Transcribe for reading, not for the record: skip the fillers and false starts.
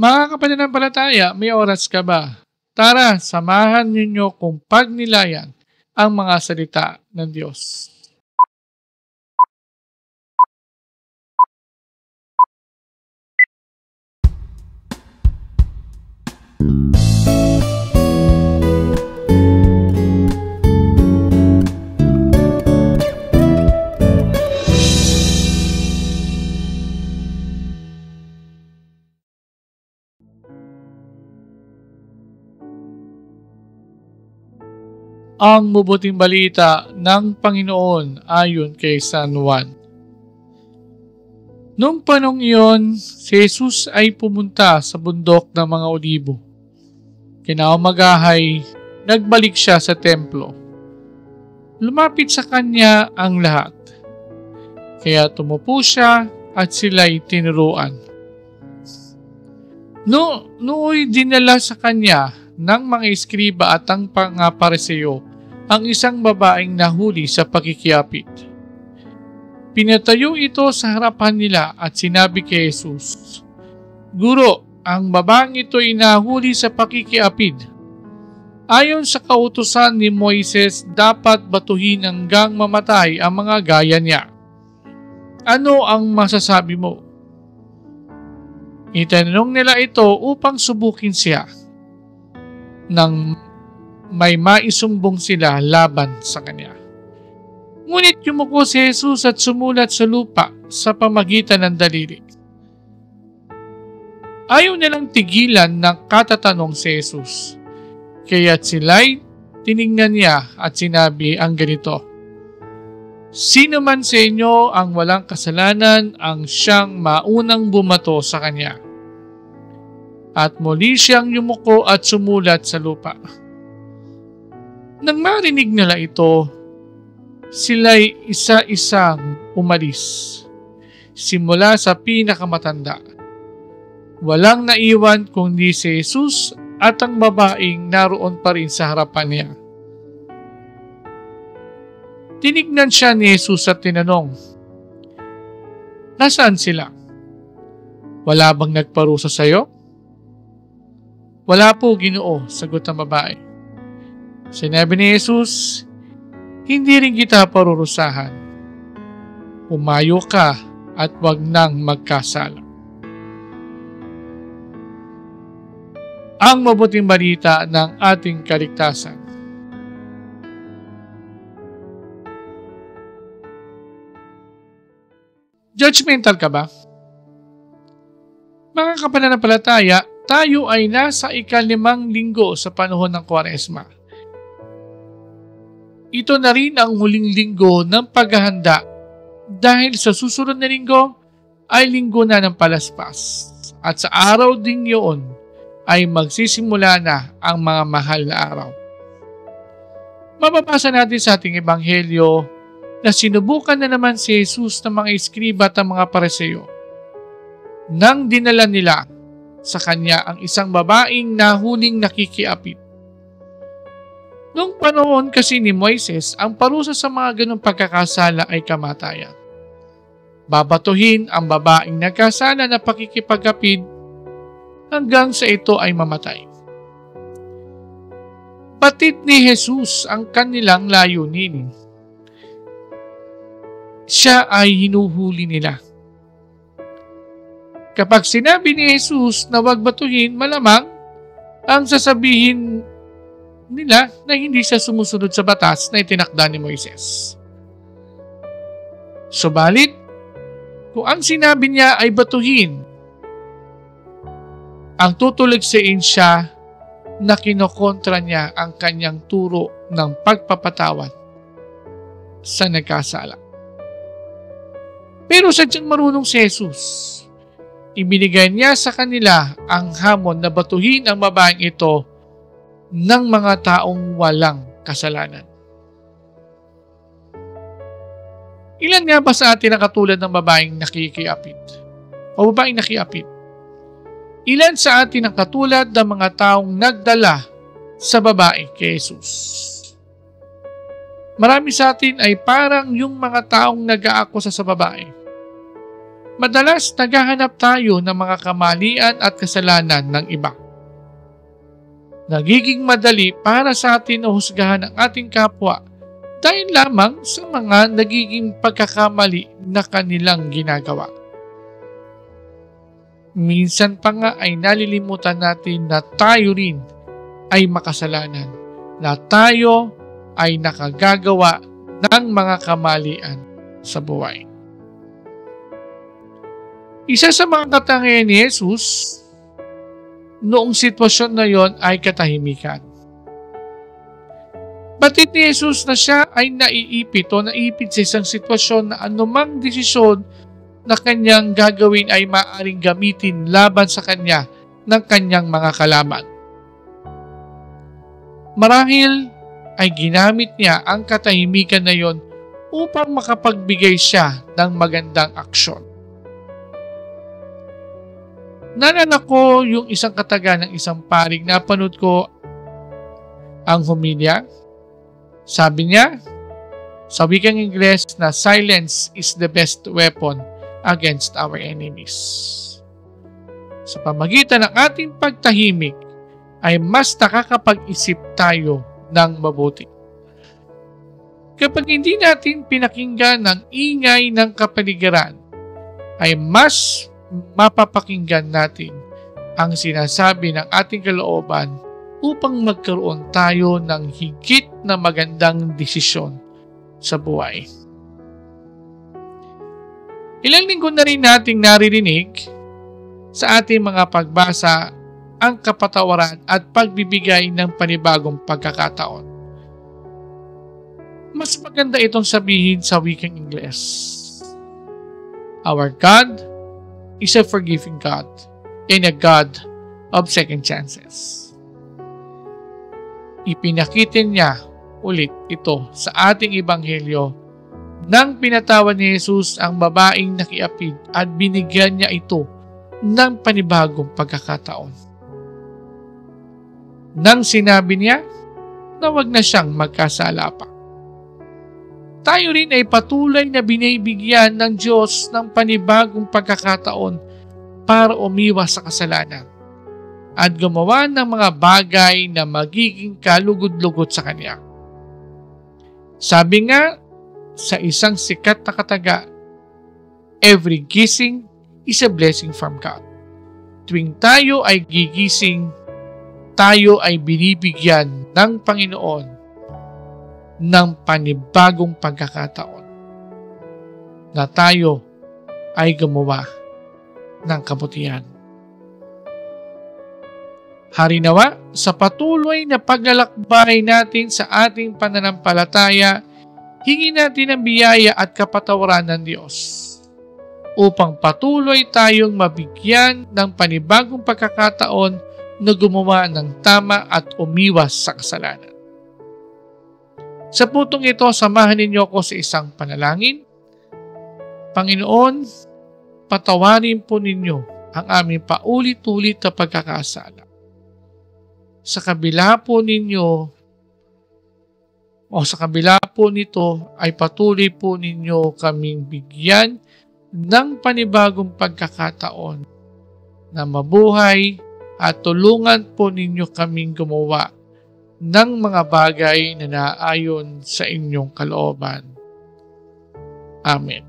Mga kapananampalataya, may oras ka ba? Tara, samahan ninyo kung pagnilayan ang mga salita ng Diyos. Ang mabuting balita ng Panginoon ayon kay San Juan. Noong panong iyon, si Jesus ay pumunta sa bundok ng mga Olibo. Kinaumagahay, nagbalik siya sa templo. Lumapit sa kanya ang lahat. Kaya tumupo siya at sila'y tinuruan. Nooy dinala sa kanya ng mga eskriba at ang mga Pariseo ang isang babaeng nahuli sa pakikiapid. Pinatayo ito sa harapan nila at sinabi kay Jesus, "Guro, ang babaeng ito ay nahuli sa pakikiapid. Ayon sa kautusan ni Moises, dapat batuhin hanggang mamatay ang mga gaya niya. Ano ang masasabi mo?" Itanong nila ito upang subukin siya nang may maisumbong sila laban sa kanya. Ngunit yumuko si Jesus at sumulat sa lupa sa pamagitan ng daliri. Ayaw nilang tigilan ng katatanong si Jesus. Kaya't sila'y tinignan niya at sinabi ang ganito, "Sino man sa inyo ang walang kasalanan ang siyang maunang bumato sa kanya." At muli siyang yumuko at sumulat sa lupa. Nang marinig nila ito, sila'y isa-isang umalis, simula sa pinakamatanda. Walang naiwan kundi si Jesus at ang babaeng naroon pa rin sa harapan niya. Tinignan siya ni Jesus at tinanong, "Nasaan sila? Wala bang nagparusa sa iyo?" "Wala po, Ginoo," sagot ng babae. Sinabi ni Jesus, "Hindi rin kita parurusahan. Umayo ka at wag nang magkasala." Ang mabuting balita ng ating kaligtasan. Judgmental ka ba? Mga kapananampalataya, tayo ay nasa ika-5 linggo sa panahon ng Kwaresma. Ito na rin ang huling linggo ng paghahanda dahil sa susunod na linggo ay linggo na ng Palaspas at sa araw ding yun ay magsisimula na ang mga mahal na araw. Mababasa natin sa ating ebanghelyo na sinubukan na naman si Jesus ng mga eskriba at ng mga Pariseo nang dinala nila sa kanya ang isang babaeng nahuling nakikiapid. Noong panahon kasi ni Moises, ang parusa sa mga ganong pagkakasala ay kamatayan. Babatuhin ang babaeng nagkasala na pakikipagkapid hanggang sa ito ay mamatay. Batid ni Jesus ang kanilang layunin. Siya ay hinuhuli nila. Kapag sinabi ni Jesus na huwag batuhin, malamang ang sasabihin nila na hindi siya sumusunod sa batas na itinakda ni Moises. Subalit, kung ang sinabi niya ay batuhin, ang tutuligsain siya na kinokontra niya ang kanyang turo ng pagpapatawad sa nagkasala. Pero sadyang marunong si Jesus. Ibinigay niya sa kanila ang hamon na batuhin ang babaeng ito ng mga taong walang kasalanan. Ilan nga ba sa atin ang katulad ng babaeng nakikiapid? O babaeng nakiapid? Ilan sa atin ang katulad ng mga taong nagdala sa babae kay Jesus? Marami sa atin ay parang yung mga taong nag-aakusa sa babae. Madalas naghahanap tayo ng mga kamalian at kasalanan ng iba. Nagiging madali para sa atin na husgahan ang ating kapwa dahil lamang sa mga nagiging pagkakamali na kanilang ginagawa. Minsan pa nga ay nalilimutan natin na tayo rin ay makasalanan, na tayo ay nakagagawa ng mga kamalian sa buhay. Isa sa mga katangian ni Jesus noong sitwasyon na yon ay katahimikan. Batid ni Jesus na siya ay naiipit o naipit sa isang sitwasyon na anumang desisyon na kanyang gagawin ay maaaring gamitin laban sa kanya ng kanyang mga kalaban. Marahil ay ginamit niya ang katahimikan na yon upang makapagbigay siya ng magandang aksyon. Naalala ko yung isang kataga ng isang paring na napanood ko ang homilya. Sabi niya, sa wikang Ingles na silence is the best weapon against our enemies. Sa pamagitan ng ating pagtahimik ay mas nakakapag-isip tayo ng mabuti. Kapag hindi natin pinakinggan ang ingay ng kapaligiran, ay mas mapapakinggan natin ang sinasabi ng ating kalooban upang magkaroon tayo ng higit na magandang desisyon sa buhay. Ilang linggo na rin nating naririnig sa ating mga pagbasa ang kapatawaran at pagbibigay ng panibagong pagkakataon. Mas maganda itong sabihin sa wikang Ingles. Our God is a forgiving God and a God of second chances. Ipinakitin niya ulit ito sa ating ebanghelyo nang pinatawad ni Jesus ang babaeng nakiapid at binigyan niya ito ng panibagong pagkakataon. Nang sinabi niya na wag na siyang magkasala pa. Tayo rin ay patuloy na binibigyan ng Diyos ng panibagong pagkakataon para umiwas sa kasalanan at gumawa ng mga bagay na magiging kalugod-lugod sa Kanya. Sabi nga sa isang sikat na kataga, every gising is a blessing from God. Tuwing tayo ay gigising, tayo ay binibigyan ng Panginoon ng panibagong pagkakataon na tayo ay gumawa ng kabutihan. Harinawa, sa patuloy na paglalakbay natin sa ating pananampalataya, hingin natin ang biyaya at kapatawaran ng Diyos upang patuloy tayong mabigyan ng panibagong pagkakataon na gumawa ng tama at umiwas sa kasalanan. Sa putong ito, samahan ninyo ako sa isang panalangin. Panginoon, patawarin po ninyo ang aming paulit-ulit na pagkakasala. Sa kabila po nito ay patuloy po ninyo kaming bigyan ng panibagong pagkakataon na mabuhay at tulungan po ninyo kaming gumawa ng mga bagay na naayon sa inyong kalooban. Amen.